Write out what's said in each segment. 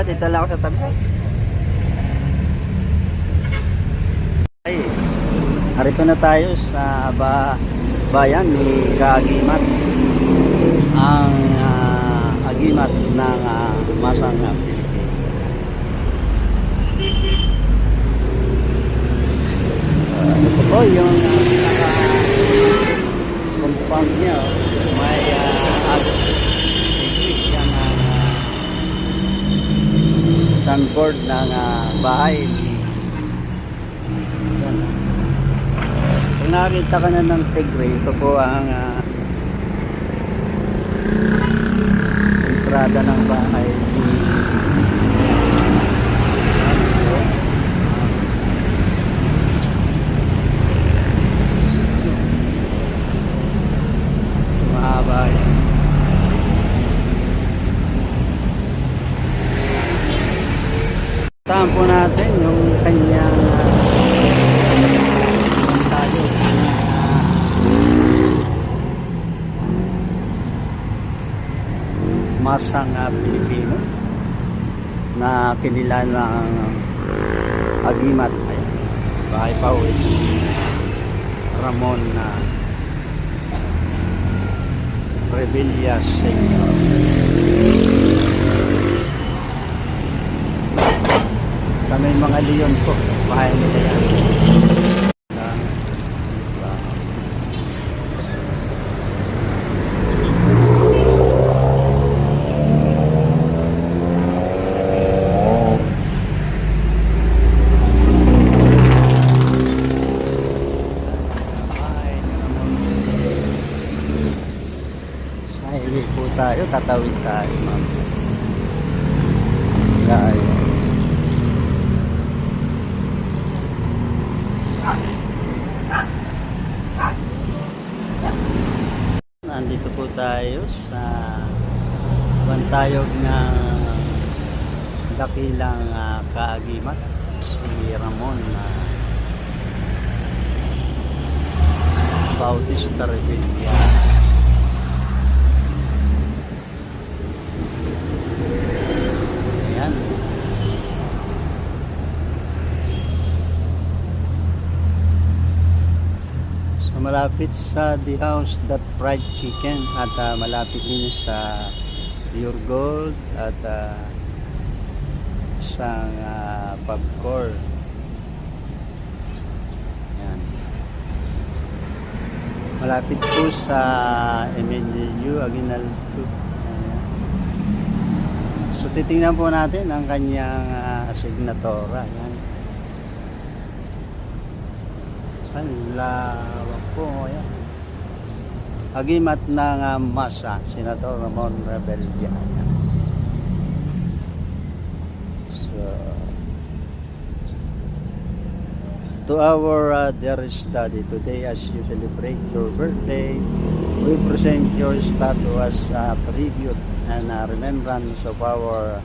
Dito lang ako sa tabi. Ay, narito na tayo sa bayan ni Kaagimat. Ang agimat ng masang Pilipino. Ito po yung compound niya. May sandboard ng bahay. Kung nakita ka na ng tigre, ito po ang entrada ng bahay. Mahaba yan. Tahan po natin yung kanyang tayo masang Pilipino na kinilalang agimat. Ayan, bahay pa uwi Ramon Revilla Senior. Kami mga leon po, bahay nila yan. Sa highway po tayo, tatawid tayo, ma'am. Gaya. Nandito po tayo sa bantayog ng dakilang Kaagimat, si Ramon Bautista Revilla. Ayan. Malapit sa The House That Fried Chicken at malapit din sa Pure Gold at isang popcorn. Yan. Malapit po sa Emilio Aguinaldo. So titingnan po natin ang kanyang signatura. Yan. Ang lawak po, ayan. Agimat ng masa, Senator Ramon Revilla. So, to our dear study, today as you celebrate your birthday, we present your statue as a tribute and a remembrance of our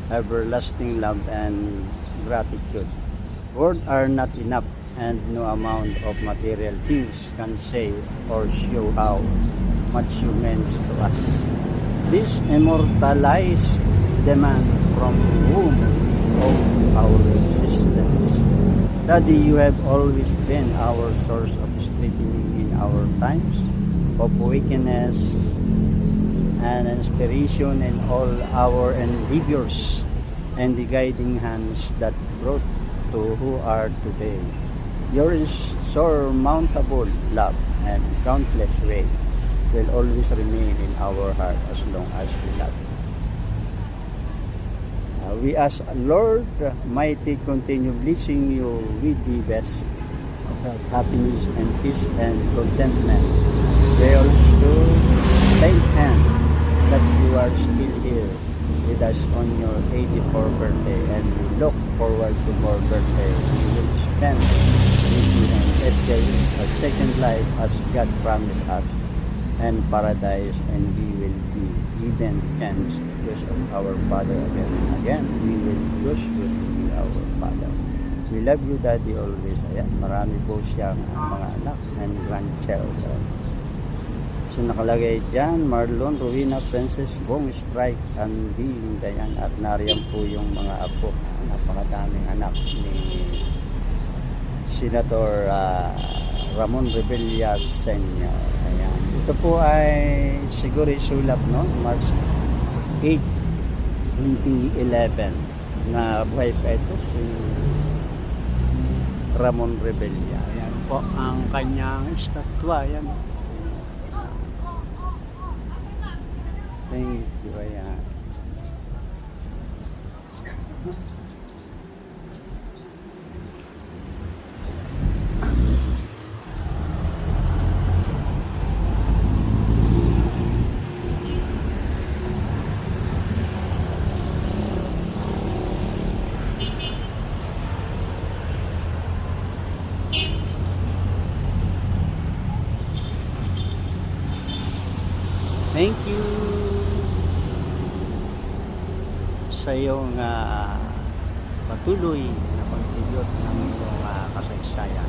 everlasting love and gratitude. Words are not enough, and no amount of material things can say or show how much you meant to us. This immortalized demand from whom of our existence. Daddy, you have always been our source of strengthening in our times of weakness and inspiration in all our endeavors and the guiding hands that brought to who are today. Your insurmountable love and countless way will always remain in our heart as long as we love. We ask Lord Mighty continue blessing you with the best of happiness and peace and contentment. We also thank Him that you are still here with us on your 84th birthday, and we look forward to more birthday we will spend with you, and if there is a second life as God promised us and paradise, and we will be given chance to choose our Father again and again. We will choose to be our Father. We love you, Daddy, always. Ayan, marami po siyang mga anak and grandchildren. So nakalagay dyan, Marlon, Rowena, Princess, Bong, Strike, Andy, Dayan, at nariyan po yung mga apo. Napakadaming anak ni Senator Ramon Rebellas Sr. Ayan. Ito po ay siguro isulap, no? March 8, 2011 na buhay pa ito si Ramon Rebella. Ayan po ang kanyang estatwa. Ayan. Thank you. Ayan. Thank you sa iyong patuloy na pagtibiyot ng iyong kasaysayan.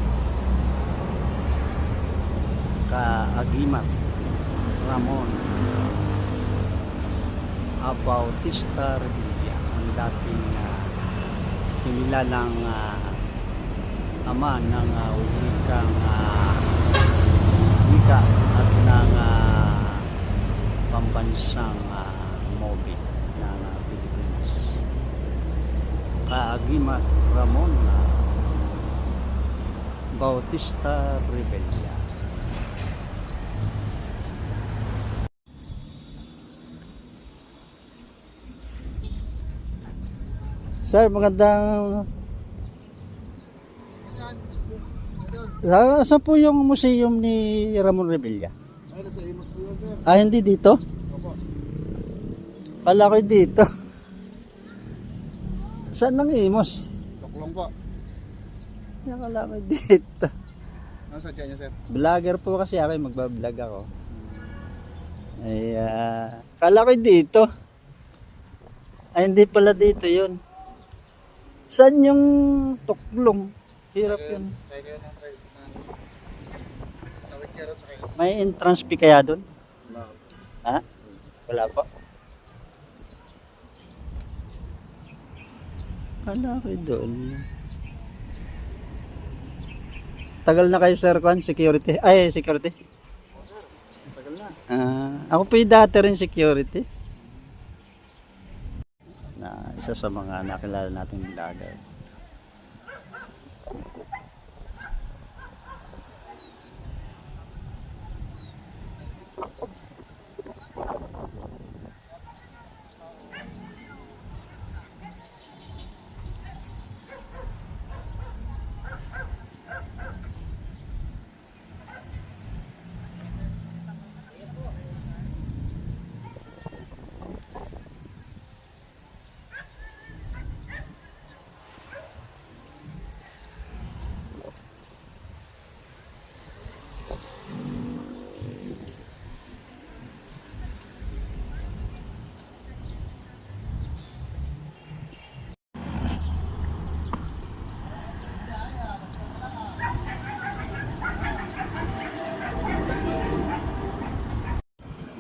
Kaagimat Ramon Bautista Revilla, ang dating kinilalang ama ng wika at ng pambansang movie ng Pilipinas. Kaagimat Ramon Bautista Revilla. Sir, magandang... Saan po yung museum ni Ramon Revilla? Ay, nasa Imus po yun, sir. Ah, hindi dito? Opo. Pala ko dito. Saan nang Imos? Tuklong po. Nakala ko dito. Nasa dyan niya, sir. Vlogger po kasi ako, magbablog ako. Ay, kala ko dito. Ay, hindi pala dito yun. Saan yung Tuklong? Hirap yun. Kaya kayo ng try. Tawid kayo rin sa kayo. May entrance fee kaya doon? Wala. Ha? Wala pa. Kala ko doon. Tagal na kayo, sir, Kwan? Security? Ay, security? Tagal na. Ako po yung dati rin security. Na isa sa mga nakilala nating vlogger.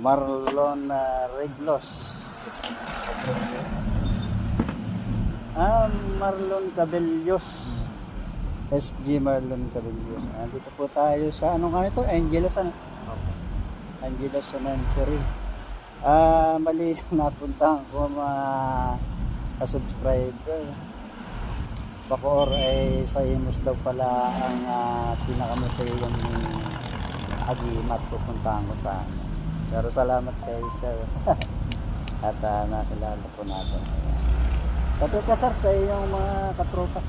Marlon Reglos. Marlon Cabellos. SG Marlon Cabellos. Dito po tayo sa anong kanito? Angelos ano? Angelos Cemetery. Mali yung napuntahan ko mga ka-subscriber. Bacoor ay sa Imus daw pala ang pinakamasayang agimat pupuntahan ko sa amin. Pero salamat kay sir. At nakilala po natin. Pati ka sir sa iyong mga katropa.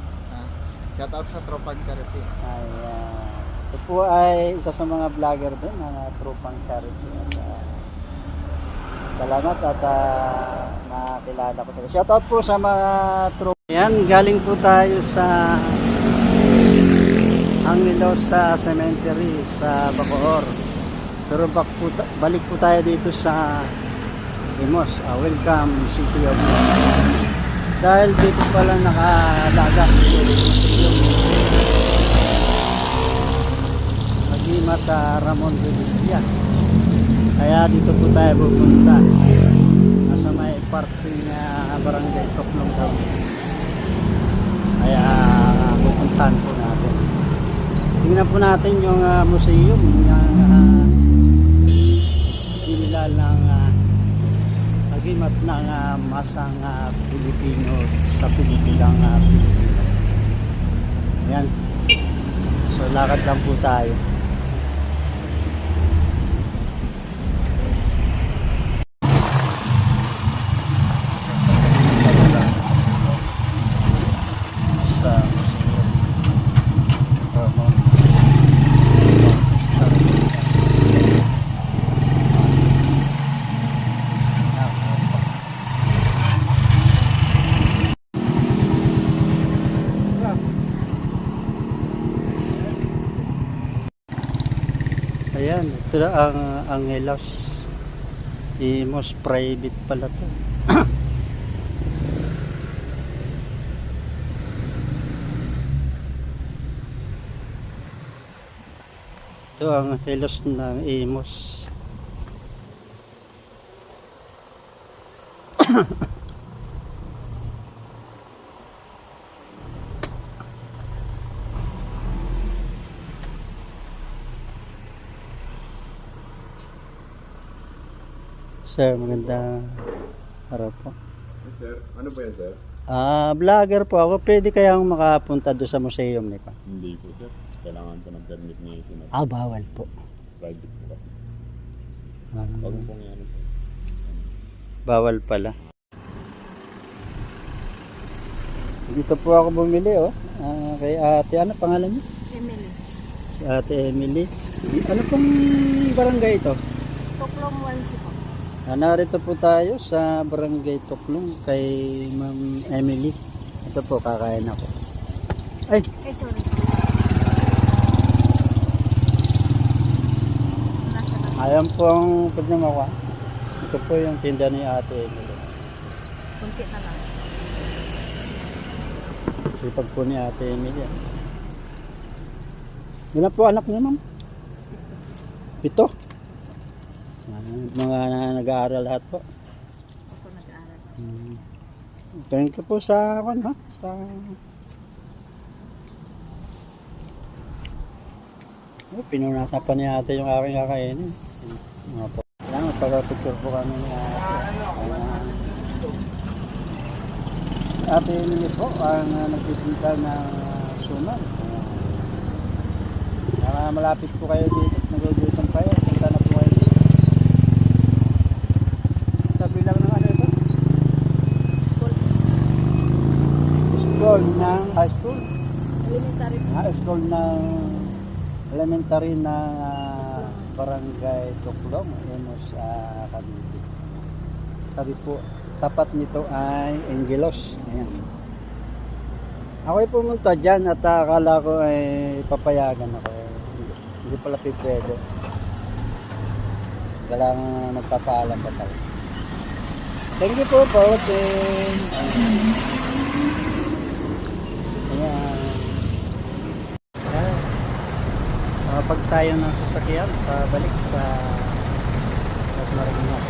Shout out sa Tropang Charity. Ay, ito po ay isa sa mga vlogger din ng Tropang Charity. At, salamat at nakilala ko sila. Shoutout po sa mga tropa. Yan, galing po tayo sa Angelos sa cemetery sa Bacoor. Pero balik po tayo dito sa Imus. Welcome City of Imus. Dahil dito pala nakalaga Agimat Ramon Revilla. Kaya dito po tayo pupunta. Nasa may parking barangay Toklong daw. Kaya pupuntahan po natin. Tingnan po natin yung museum ng nilala ng agimat ng masang Pilipino sa Pilipilang Pilipino. Ayan. So lakad lang po tayo. Sa Ramon Ayan, ito na ang Angelos. Imus private pala to. Ito ang Angelos ng Imus. Sir, magandang araw po. Sir, ano ba yan, sir? Vlogger po ako. Pwede kayang makapunta doon sa museum nito? Hindi po, sir. Kailangan ko ng permit ni Senate. Bawal po. Private po kasi. Ah, Huwag mo pong yan, sir. bawal pala. Dito po ako bumili, oh. Kay ate, ano pangalan niyo? Emily. Si ate Emily. Ano pong barangay ito? Toklong 1 po. Narito po tayo sa barangay Toklong kay Ma'am Emily. Ito po, kakain ako. Ay, Sorry. Nasa na. ayan po ang pagmamawa. Ito po yung tinda ni ate Emily. Kunti na lang. Sipag po ni ate Emily. Ilan po anak niya, ma'am? 7. Mga nag-aaral lahat po. Ako nag-aaral. Thank you po sa ha? Sa pinunasan pa ni ate yung aking kakainin. Mga po. Kailangan pag-picture po kami ni ate. Ate Emily po ang nagtitinda ng suman. Malapit po kayo dito. Nagugutom kayo. Punta na po kayo. Sabi lang ng ano ito? School ng high school. Elementary. School ng elementary na barangay Toklong, Imus, Cavite. Sabi po, tapat nito ay Angelos. Ayan. Ako'y pumunta dyan at akala ko ay papayagan ako. Hindi pala pwede. Kailangan nagpapaalam pa tayo. Thank you po for watching. Ayan. Pag tayo ng sasakyan, pabalik sa Las Marinas.